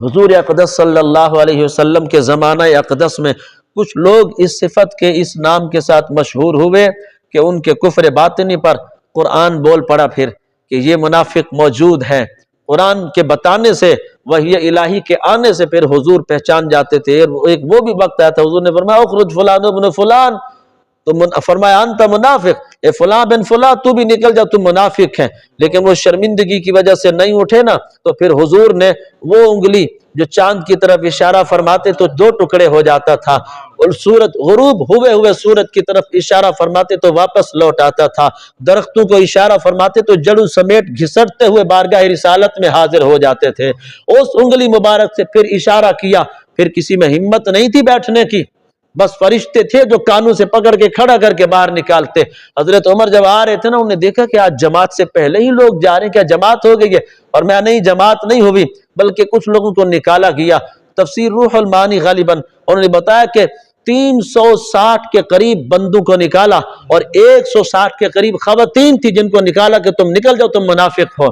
حضور اقدس صلی اللہ علیہ وسلم کے زمانہ اقدس میں کچھ لوگ اس صفت کے اس نام کے ساتھ مشہور ہوئے کہ ان کے کفر باطنی پر قرآن بول پڑا پھر کہ یہ منافق موجود ہیں۔ قرآن کے بتانے سے، وحی الہی کے آنے سے پھر حضور پہچان جاتے تھے۔ ایک وہ بھی وقت آیا تھا حضور نے فرمایا اخرج فلان ابن فلان، تو فرمایا انت منافق، اے فلاں بن فلاں تو بھی نکل جا، تم منافق ہیں۔ لیکن وہ شرمندگی کی وجہ سے نہیں اٹھے نا، تو پھر حضور نے وہ انگلی جو چاند کی طرف اشارہ فرماتے تو دو ٹکڑے ہو جاتا تھا، اور سورج غروب ہوئے ہوئے سورج کی طرف اشارہ فرماتے تو واپس لوٹ آتا تھا، درختوں کو اشارہ فرماتے تو جڑوں سمیٹ گھسٹتے ہوئے بارگاہ رسالت میں حاضر ہو جاتے تھے۔ اس انگلی مبارک سے پھر اشارہ کیا، پھر کسی میں ہمت نہیں تھی بیٹھنے کی، بس فرشتے تھے جو کانوں سے پکڑ کے کھڑا کر کے باہر نکالتے۔ حضرت عمر جب آ رہے تھے نا، انہوں نے دیکھا کہ آج جماعت سے پہلے ہی لوگ جا رہے ہیں، کیا جماعت ہو گئی ہے؟ اور میں نہیں، جماعت نہیں ہوئی، بلکہ کچھ لوگوں کو نکالا گیا۔ تفسیر روح المعانی غالباً انہوں نے بتایا کہ 360 کے قریب بندوں کو نکالا، اور 160 کے قریب خواتین تھی جن کو نکالا کہ تم نکل جاؤ، تم منافق ہو۔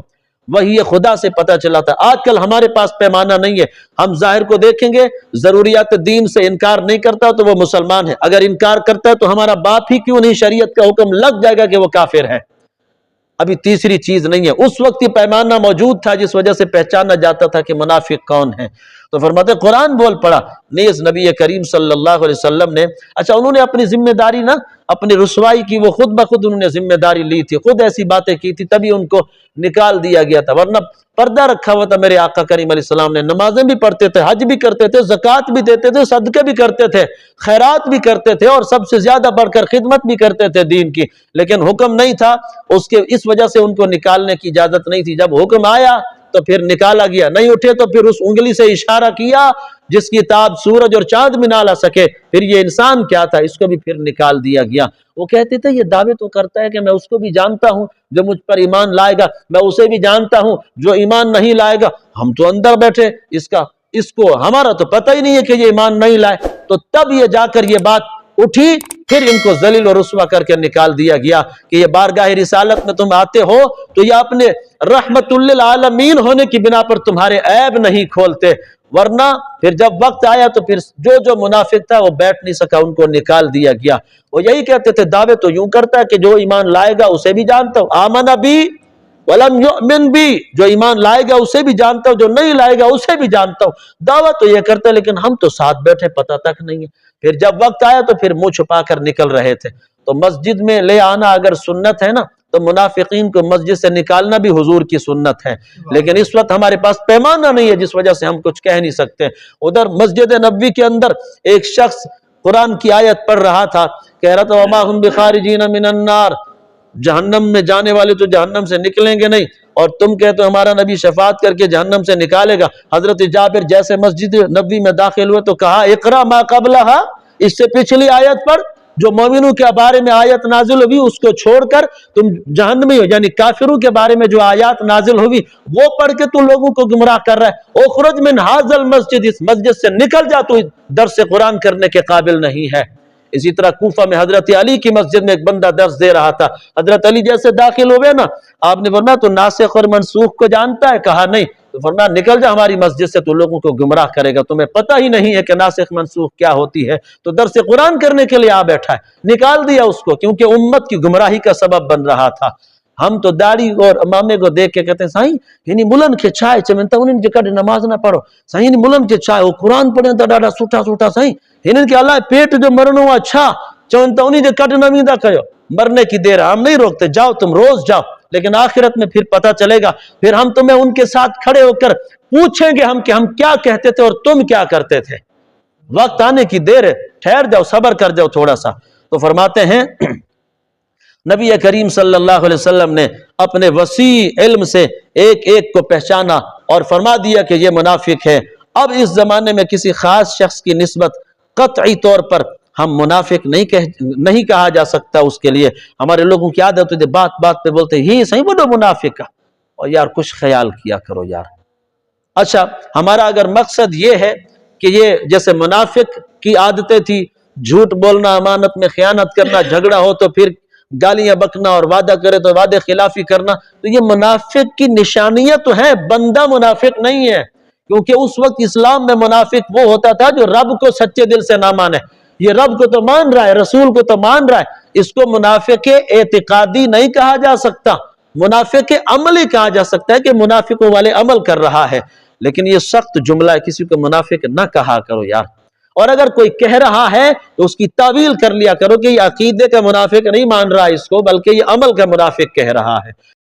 وہی خدا سے پتہ چلا تھا۔ آج کل ہمارے پاس پیمانہ نہیں ہے، ہم ظاہر کو دیکھیں گے، ضروریات دین سے انکار نہیں کرتا تو وہ مسلمان ہے، اگر انکار کرتا ہے تو ہمارا باپ ہی کیوں نہیں شریعت کا حکم لگ جائے گا کہ وہ کافر ہے۔ ابھی تیسری چیز نہیں ہے، اس وقت یہ پیمانہ موجود تھا جس وجہ سے پہچانا جاتا تھا کہ منافق کون ہے۔ تو فرماتے قرآن بول پڑا، نیز نبی کریم صلی اللہ علیہ وسلم نے، اچھا انہوں نے اپنی ذمہ داری نا، اپنی رسوائی کی وہ خود بخود انہوں نے ذمہ داری لی تھی، خود ایسی باتیں کی تھی، تبھی ان کو نکال دیا گیا تھا، ورنہ پردہ رکھا ہوا تھا میرے آقا کریم علیہ السلام نے، نمازیں بھی پڑھتے تھے، حج بھی کرتے تھے، زکوٰۃ بھی دیتے تھے، صدقے بھی کرتے تھے، خیرات بھی کرتے تھے، اور سب سے زیادہ بڑھ کر خدمت بھی کرتے تھے دین کی، لیکن حکم نہیں تھا اس وجہ سے ان کو نکالنے کی اجازت نہیں تھی۔ جب حکم آیا تو پھر نکالا گیا، نہیں اٹھے تو پھر اس انگلی سے اشارہ کیا جس کی تاب سورج اور چاند بھی نہ لا سکے، پھر یہ انسان کیا تھا، اس کو بھی پھر نکال دیا گیا۔ وہ کہتے تھے یہ دعوے تو کرتا ہے کہ میں اس کو بھی جانتا ہوں جو مجھ پر ایمان لائے گا، میں اسے بھی جانتا ہوں جو ایمان نہیں لائے گا، ہم تو اندر بیٹھے، اس کو ہمارا تو پتہ ہی نہیں ہے کہ یہ ایمان نہیں لائے۔ تو تب یہ جا کر یہ بات اٹھی، پھر ان کو ذلیل و رسوا کر کے نکال دیا گیا کہ یہ بارگاہ رسالت میں تم آتے ہو تو یہ اپنے رحمت للعالمین ہونے کی بنا پر تمہارے عیب نہیں کھولتے، ورنہ پھر جب وقت آیا تو پھر جو منافق تھا وہ بیٹھ نہیں سکا، ان کو نکال دیا گیا۔ وہ یہی کہتے تھے دعوے تو یوں کرتا ہے کہ جو ایمان لائے گا اسے بھی جانتا ہوں، آمن بی ولم یؤمن بی، جو ایمان لائے گا اسے بھی جانتا ہوں، جو نہیں لائے گا اسے بھی جانتا ہوں۔ دعویٰ تو یہ کرتا ہے لیکن ہم تو ساتھ بیٹھے پتہ تک نہیں ہے۔ پھر جب وقت آیا تو پھر منہ چھپا کر نکل رہے تھے۔ تو مسجد میں لے آنا اگر سنت ہے نا، تو منافقین کو مسجد سے نکالنا بھی حضور کی سنت ہے، لیکن اس وقت ہمارے پاس پیمانہ نہیں ہے جس وجہ سے ہم کچھ کہہ نہیں سکتے۔ ادھر مسجد نبوی کے اندر ایک شخص قرآن کی آیت پڑھ رہا تھا، کہہ رہا تھا وَمَا هُمْ بِخَارِجِينَ مِنَ النَّارِ، جہنم میں جانے والے تو جہنم سے نکلیں گے نہیں، اور تم کہتے ہو ہمارا نبی شفاعت کر کے جہنم سے نکالے گا۔ حضرت جابر جیسے مسجد نبوی میں داخل ہوئے تو کہا اقرا ما قبلہا، اس سے پچھلی آیت پر جو مومنوں کے بارے میں آیت نازل ہوئی اس کو چھوڑ کر تم جہنمی ہو، یعنی کافروں کے بارے میں جو آیات نازل ہوئی وہ پڑھ کے تو لوگوں کو گمراہ کر رہا ہے۔ اخرج من ھذا المسجد، اس مسجد سے نکل جا، تو درس قرآن کرنے کے قابل نہیں ہے۔ اسی طرح کوفہ میں حضرت علی کی مسجد میں ایک بندہ درس دے رہا تھا، حضرت علی جیسے داخل ہوئے نا، آپ نے فرمایا تو ناسخ اور منسوخ کو جانتا ہے؟ کہا نہیں۔ تو فرمایا نکل جا ہماری مسجد سے، تو لوگوں کو گمراہ کرے گا، تمہیں پتہ ہی نہیں ہے کہ ناسخ منسوخ کیا ہوتی ہے، تو درس قرآن کرنے کے لیے آ بیٹھا ہے۔ نکال دیا اس کو، کیونکہ امت کی گمراہی کا سبب بن رہا تھا۔ ہم تو داڑھی اور امامے کو دیکھ کے کہتے ہیں سائیں ہنی ملن کے چھائے چمنتا انہوں جے کڈ نماز نہ پڑھو، سائیں ملن کے چھائے وہ قرآن پڑھیں تا ڈاڈا سوٹا سوٹا، سائیں ہنن کے اللہ پیٹ جو مرنو اچھا چونتا انہی جے کڈ نمیدہ کہو، مرنے کی دیر ہم نہیں روکتے، جاؤ تم روز جاؤ، لیکن آخرت میں پھر پتہ چلے گا، پھر ہم تمہیں ان کے ساتھ کھڑے ہو کر پوچھیں گے ہم کہ ہم کیا کہتے تھے اور تم کیا کرتے تھے۔ وقت آنے کی دیر ہے، ٹھہر جاؤ، صبر کر جاؤ تھوڑا سا۔ تو فرماتے ہیں نبی کریم صلی اللہ علیہ وسلم نے اپنے وسیع علم سے ایک ایک کو پہچانا اور فرما دیا کہ یہ منافق ہے۔ اب اس زمانے میں کسی خاص شخص کی نسبت قطعی طور پر ہم منافق نہیں کہا جا سکتا اس کے لیے۔ ہمارے لوگوں کی عادت ہوتی ہے بات بات پہ بولتے ہی صحیح بولو منافق کا، اور یار کچھ خیال کیا کرو یار۔ اچھا ہمارا اگر مقصد یہ ہے کہ یہ جیسے منافق کی عادتیں تھی، جھوٹ بولنا، امانت میں خیانت کرنا، جھگڑا ہو تو پھر گالیاں بکنا، اور وعدہ کرے تو وعدے خلافی کرنا، تو یہ منافق کی نشانیاں تو ہیں، بندہ منافق نہیں ہے۔ کیونکہ اس وقت اسلام میں منافق وہ ہوتا تھا جو رب کو سچے دل سے نہ مانے. یہ رب کو تو مان رہا ہے، رسول کو تو مان رہا ہے، اس کو منافق اعتقادی نہیں کہا جا سکتا، منافق عملی کہا جا سکتا ہے کہ منافقوں والے عمل کر رہا ہے. لیکن یہ سخت جملہ ہے، کسی کو منافق نہ کہا کرو یار. اور اگر کوئی کہہ رہا ہے تو اس کی تعویل کر لیا کرو کہ یہ عقیدے کا منافق نہیں مان رہا اس کو، بلکہ یہ عمل کا منافق کہہ رہا ہے.